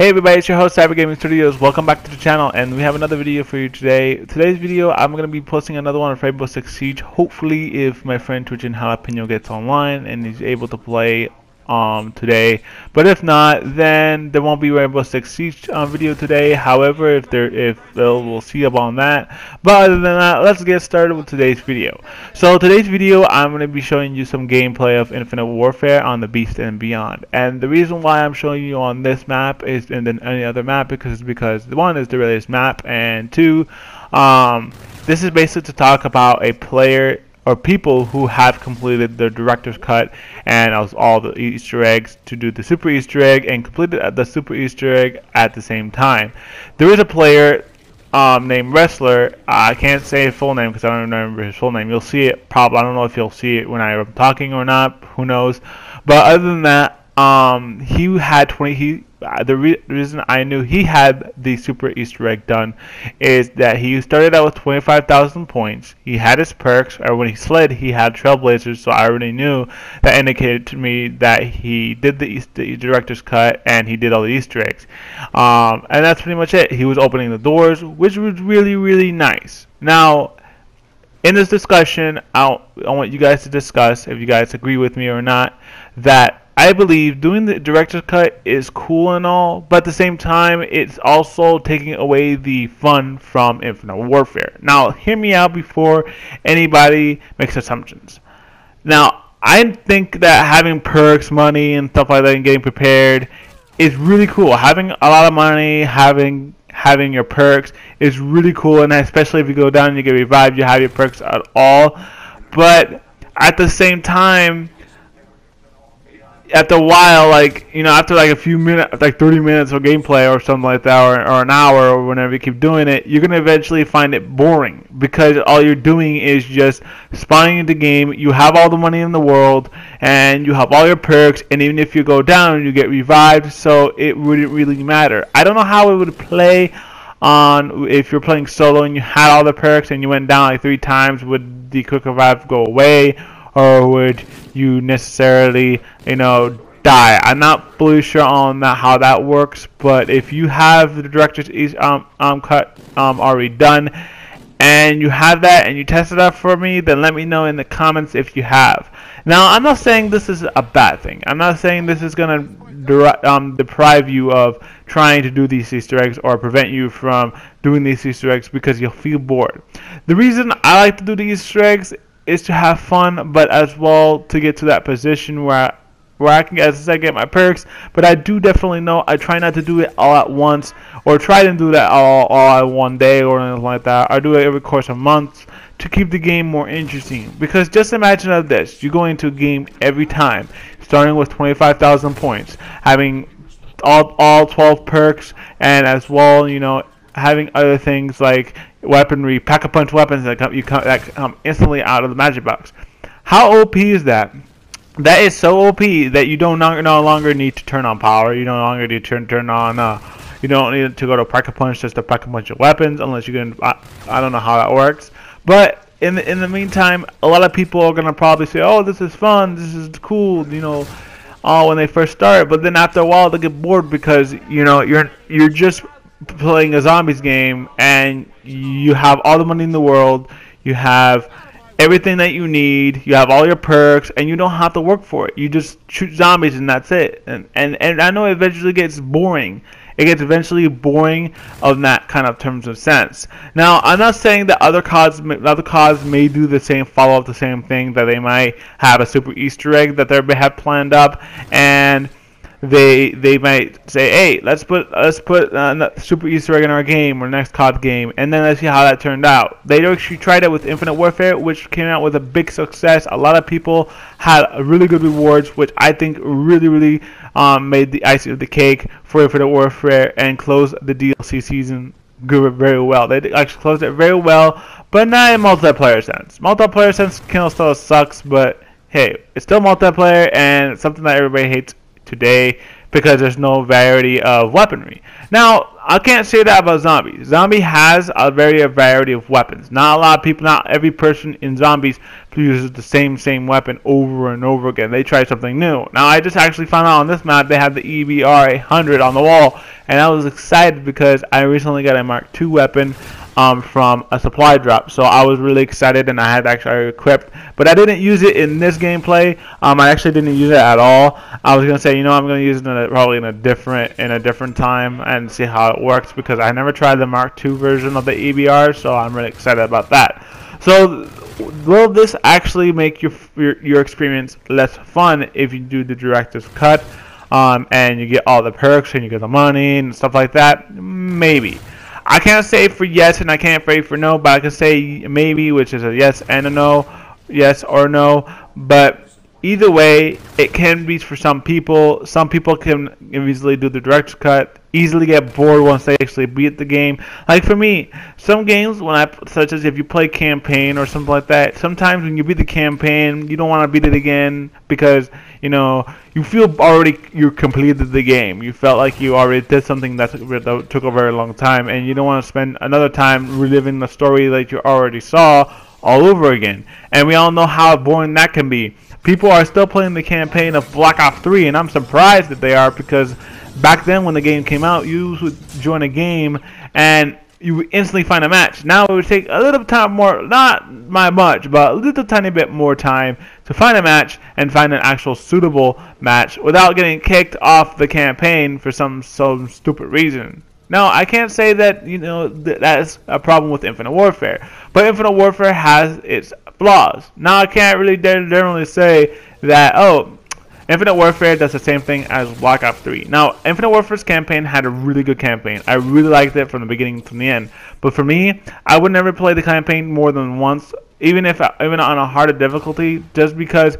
Hey everybody, it's your host Cyber Gaming Studios. Welcome back to the channel, and we have another video for you today. Today's video, I'm going to be posting another one of Rainbow Six Siege. Hopefully, if my friend Twitch and Jalapeno gets online and he's able to play today. But if not, then there won't be Rainbow Six Siege video today. However, we'll see about that. But other than that, let's get started with today's video. So today's video, I'm going to be showing you some gameplay of Infinite Warfare on the Beast and Beyond. And the reason why I'm showing you on this map is and then any other map because one is the release map, and two, this is basically to talk about a player or people who have completed the director's cut and all the Easter eggs to do the super Easter egg and completed the super Easter egg at the same time. There is a player named Wrestler. I can't say his full name because I don't remember his full name. You'll see it probably. I don't know if you'll see it when I'm talking or not. Who knows? But other than that, he had 20. The reason I knew he had the super Easter egg done is that he started out with 25,000 points. He had his perks, or when he slid, he had Trailblazers, so I already knew that indicated to me that he did the director's cut and he did all the Easter eggs. And that's pretty much it. He was opening the doors, which was really, really nice. Now, in this discussion, I want you guys to discuss, if you guys agree with me or not, that I believe doing the director's cut is cool and all, but at the same time, it's also taking away the fun from Infinite Warfare. Now, hear me out before anybody makes assumptions. Now, I think that having perks, money, and stuff like that, and getting prepared is really cool. Having a lot of money, having your perks is really cool, and especially if you go down and you get revived, you have your perks at all. But at the same time, after a while, after like a few minutes, like 30 minutes of gameplay or something like that, or an hour, or whenever you keep doing it, you're gonna eventually find it boring because all you're doing is just spawning into the game. You have all the money in the world, and you have all your perks, and even if you go down, you get revived. So it wouldn't really matter. I don't know how it would play on if you're playing solo and you had all the perks and you went down like 3 times. Would the quick revive go away? Or would you necessarily, die? I'm not fully sure on that, how that works. But if you have the director's cut already done, and you have that, and you tested out for me, then let me know in the comments if you have. Now, I'm not saying this is a bad thing. I'm not saying this is gonna deprive you of trying to do these Easter eggs or prevent you from doing these Easter eggs because you'll feel bored. The reason I like to do the Easter eggs is to have fun, but as well to get to that position where I can, as I said, get my perks. But I do definitely know I try not to do it all at once, or try to do that all at one day or anything like that. I do it every course of months to keep the game more interesting. Because just imagine this: you go into a game every time, starting with 25,000 points, having all 12 perks, and as well, having other things like weaponry, pack-a-punch weapons that come instantly out of the magic box. How OP is that? That is so OP that you no longer need to turn on power. You no longer need to turn on. You don't need to go to pack-a-punch just to pack-a-punch your weapons, unless you can. I don't know how that works, but in the meantime, a lot of people are gonna probably say, "Oh, this is fun. This is cool." When they first start, but then after a while they get bored because you're just playing a zombies game, and you have all the money in the world, you have everything that you need, you have all your perks, and you don't have to work for it. You just shoot zombies and that's it. And I know it eventually gets boring. It gets eventually boring of that kind of terms of sense. Now, I'm not saying that other CODs may do the same, follow up the same thing, that they might have a super Easter egg that they have planned up, and they might say, hey, let's put super Easter egg in our game or next COD game, and then let's see how that turned out. They actually tried it with Infinite Warfare, which came out with a big success. A lot of people had really good rewards, which I think really made the icing of the cake for Infinite Warfare and closed the DLC season very well. They actually closed it very well, but not in multiplayer sense. Multiplayer sense still sucks, but hey, it's still multiplayer, and it's something that everybody hates today because there's no variety of weaponry. Now, I can't say that about zombies. Zombie has a variety of weapons. Not a lot of people, not every person in zombies uses the same weapon over and over again. They try something new. Now, I just actually found out on this map they have the EBR 800 on the wall, and I was excited because I recently got a Mark II weapon from a supply drop, so I was really excited, and I had actually equipped, but I didn't use it in this gameplay. I actually didn't use it at all. I was gonna say, you know, I'm gonna use it probably in a different time and see how it works, because I never tried the Mark II version of the EBR, so I'm really excited about that. So will this actually make your experience less fun if you do the director's cut, and you get all the perks and you get the money and stuff like that? Maybe. I can't say for yes and I can't say for no, but I can say maybe, which is a yes and a no, yes or no. But either way, it can be for some people. Some people can easily do the director's cut, easily get bored once they actually beat the game. Like for me, some games, such as if you play campaign or something like that, sometimes when you beat the campaign, you don't want to beat it again because, you know, you feel you completed the game. You felt like you already did something that took a very long time, and you don't want to spend another time reliving the story that you already saw all over again. And we all know how boring that can be. People are still playing the campaign of Black Ops 3, and I'm surprised that they are, because back then when the game came out, you would join a game and you would instantly find a match. Now it would take a little time more, not by much, but a little tiny bit more time to find a match and find an actual suitable match without getting kicked off the campaign for some stupid reason. Now, I can't say that, you know, that is a problem with Infinite Warfare, but Infinite Warfare has its flaws. Now, I can't really generally say that, oh, Infinite Warfare does the same thing as Black Ops 3. Now, Infinite Warfare's campaign had a really good campaign. I really liked it from the beginning to the end. But for me, I would never play the campaign more than once, even on a harder difficulty, just because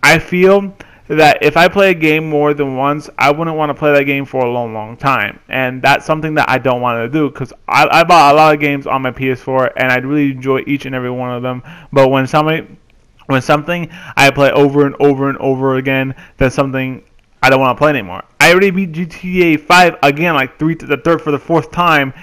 I feel that if I play a game more than once, I wouldn't want to play that game for a long time. And that's something that I don't want to do, because I bought a lot of games on my PS4, and I really enjoy each and every one of them. But when something I play over and over and over again, that's something I don't want to play anymore. I already beat GTA 5 again, like for the fourth time.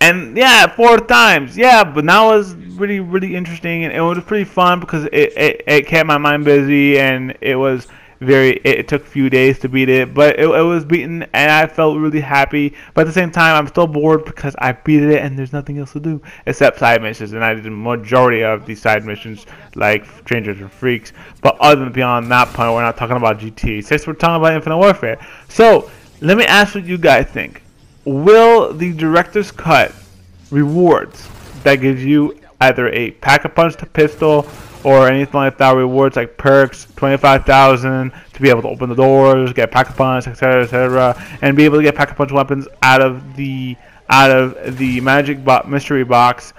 And yeah, 4 times, yeah, but now it was really interesting, and it was pretty fun because it kept my mind busy, and it took a few days to beat it, but it was beaten, and I felt really happy. But at the same time, I'm still bored because I beat it, and there's nothing else to do except side missions, and I did the majority of these side missions, like Strangers and Freaks. But other than beyond that point, we're not talking about GTA 6, we're talking about Infinite Warfare. So, let me ask what you guys think. Will the director's cut rewards that gives you either a pack-a-punch to pistol or anything like that, rewards like perks, 25,000 to be able to open the doors, get pack-a-punch, etc., and be able to get pack-a-punch weapons out of the magic mystery box,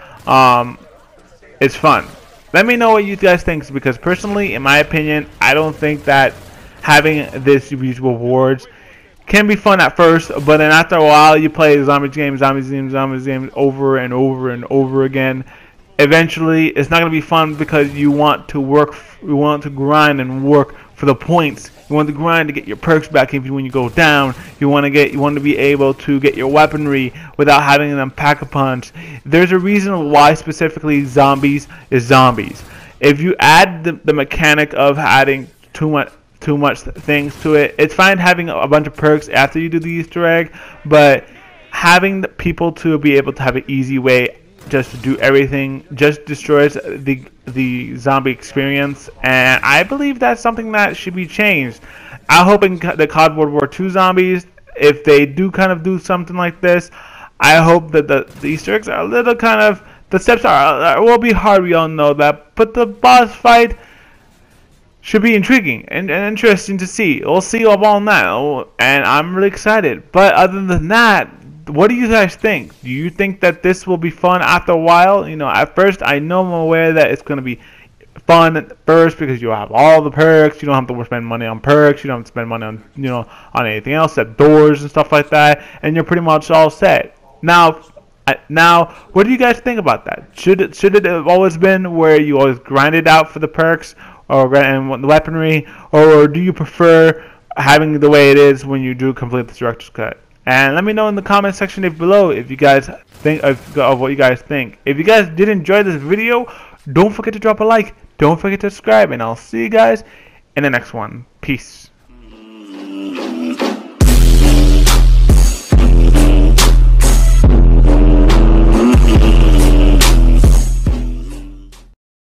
it's fun. Let me know what you guys think, because personally, in my opinion, I don't think that having these rewards can be fun at first, but then after a while, you play zombies games over and over and over again. Eventually, it's not going to be fun because you want to grind and work for the points. You want to grind to get your perks back when you go down. You want to be able to get your weaponry without having them pack a punch. There's a reason why specifically zombies is zombies. If you add the mechanic of adding too much things to it, it's fine having a bunch of perks after you do the Easter egg, but having the people to be able to have an easy way just to do everything just destroys the zombie experience, and I believe that's something that should be changed. I hope in the COD World War II zombies, if they do kind of do something like this, I hope that the Easter eggs are a little kind of, the steps will be hard, we all know that, but the boss fight should be intriguing and interesting to see. We'll see all now, and I'm really excited. But other than that, what do you guys think? Do you think that this will be fun after a while? You know, at first, I'm aware that it's going to be fun at first because you have all the perks. You don't have to spend money on perks. You don't have to spend money on, you know, on anything else, except doors and stuff like that, and you're pretty much all set. Now, what do you guys think about that? Should it have always been where you always grind it out for the perks and the weaponry, or do you prefer having the way it is when you do complete the director's cut. And let me know in the comment section below if you guys think of what you guys think. If you guys did enjoy this video, don't forget to drop a like. Don't forget to subscribe, and I'll see you guys in the next one. Peace.